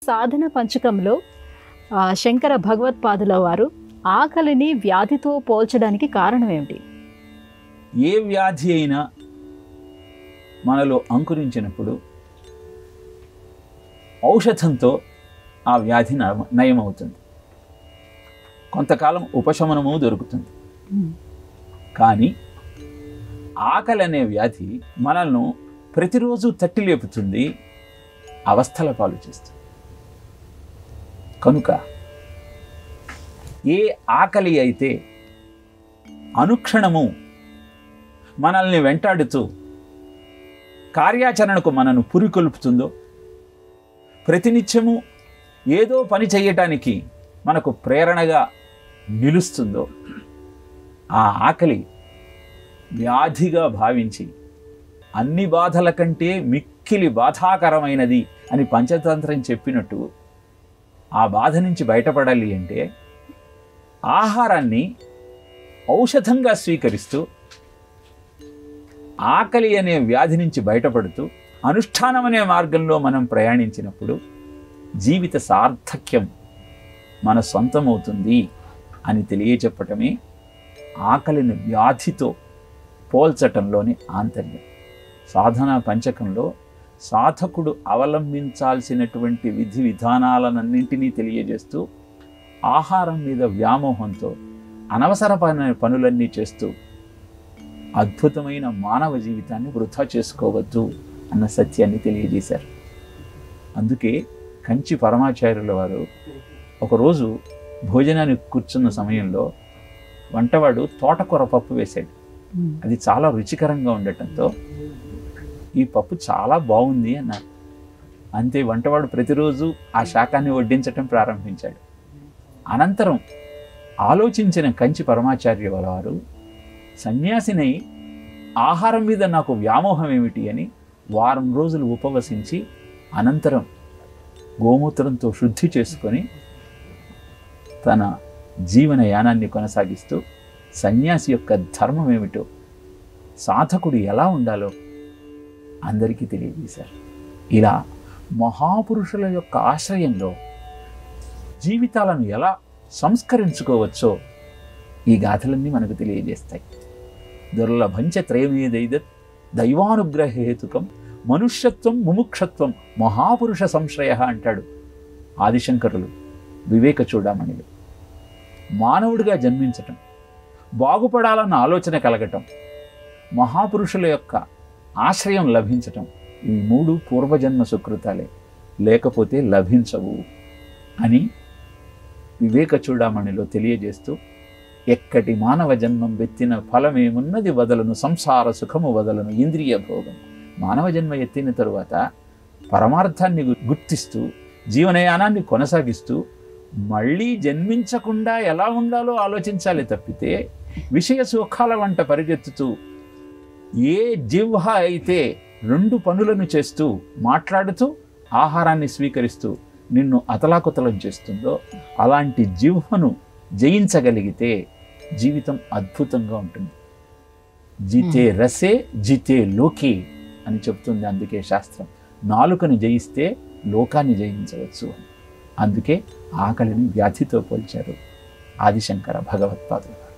సాధన పంచకంలో శంకర భగవత్పాదుల వారు ఆకలిని వ్యాధితో పోల్చడానికి కారణం ఏమిటి? ఏ వ్యాధి అయినా మనలో అంకురించినప్పుడు ఔషధంతో ఆ వ్యాధి నయమవుతుంది, కొంతకాలం ఉపశమనము దొరుకుతుంది. కానీ ఆకలి అనే వ్యాధి మనల్ని ప్రతిరోజు తట్టి లేపుతుంది, అవస్థల పాలు చేస్తుంది. కనుక ఏ ఆకలి అయితే అనుక్షణము మనల్ని వెంటాడుతూ కార్యాచరణకు మనను పురికొల్పుతుందో, ప్రతినిత్యము ఏదో పని చేయటానికి మనకు ప్రేరణగా నిలుస్తుందో, ఆ ఆకలి వ్యాధిగా భావించి అన్ని బాధల కంటే మిక్కిలి బాధాకరమైనది అని పంచతంత్రం చెప్పినట్టు ఆ బాధ నుంచి బయటపడాలి అంటే ఆహారాన్ని ఔషధంగా స్వీకరిస్తూ ఆకలి అనే వ్యాధి నుంచి బయటపడుతూ అనుష్ఠానం అనే మార్గంలో మనం ప్రయాణించినప్పుడు జీవిత సార్థక్యం మన సొంతమవుతుంది అని తెలియచెప్పటమే ఆకలిని వ్యాధితో పోల్చటంలోని ఆంతర్యం. సాధనా పంచకంలో సాధకుడు అవలంబించాల్సినటువంటి విధి విధానాలన్నింటినీ తెలియజేస్తూ ఆహారం మీద వ్యామోహంతో అనవసర పనులన్నీ చేస్తూ అద్భుతమైన మానవ జీవితాన్ని వృధా చేసుకోవద్దు అన్న సత్యాన్ని తెలియజేశారు. అందుకే కంచి పరమాచార్యుల వారు ఒకరోజు భోజనానికి కూర్చున్న సమయంలో వంటవాడు తోటకూర పప్పు వేశాడు. అది చాలా రుచికరంగా ఉండటంతో ఈ పప్పు చాలా బాగుంది అన్నారు. అంతే, వంటవాడు ప్రతిరోజు ఆ శాకాన్ని వడ్డించటం ప్రారంభించాడు. అనంతరం ఆలోచించిన కంచి పరమాచార్యుల వారు సన్యాసినై ఆహారం మీద నాకు వ్యామోహం ఏమిటి అని వారం రోజులు ఉపవసించి అనంతరం గోమూత్రంతో శుద్ధి చేసుకొని తన జీవన యానాన్ని కొనసాగిస్తూ సన్యాసి యొక్క ధర్మం ఏమిటో, సాధకుడు ఎలా ఉండాలో అందరికీ తెలియజేశారు. ఇలా మహాపురుషుల యొక్క ఆశ్రయంలో జీవితాలను ఎలా సంస్కరించుకోవచ్చో ఈ గాథలన్నీ మనకు తెలియజేస్తాయి. దుర్లభంచ త్రయమేదైదత్ దైవానుగ్రహేతుకం మనుష్యత్వం ముముక్షత్వం మహాపురుష సంశ్రయ అంటాడు ఆదిశంకరులు వివేక చూడామణిలో. మానవుడిగా జన్మించటం, బాగుపడాలన్న ఆలోచన కలగటం, మహాపురుషుల యొక్క ఆశ్రయం లభించటం, ఇవి మూడు పూర్వజన్మ సుకృతాలే, లేకపోతే లభించవు అని వివేక చూడామణిలో తెలియజేస్తూ, ఎక్కటి మానవ జన్మం వెత్తిన ఫలమేమున్నది వదలను సంసార సుఖము వదలను ఇంద్రియ భోగం. మానవ జన్మ ఎత్తిన తరువాత పరమార్థాన్ని గుర్తిస్తూ జీవనయానాన్ని కొనసాగిస్తూ మళ్ళీ జన్మించకుండా ఎలా ఉండాలో ఆలోచించాలి తప్పితే విషయ సుఖాల వంట పరిగెత్తుతూ ఏ జిహ్వ అయితే రెండు పనులను చేస్తూ మాట్లాడుతూ ఆహారాన్ని స్వీకరిస్తూ నిన్ను అతలాకుతలం చేస్తుందో అలాంటి జిహ్వను జయించగలిగితే జీవితం అద్భుతంగా ఉంటుంది. జితే రసే జితే లోకే అని చెప్తుంది. అందుకే శాస్త్రం నాలుకను జయిస్తే లోకాన్ని జయించవచ్చు. అందుకే ఆకలిని వ్యాధితో పోల్చారు ఆదిశంకర భగవత్పాదులు.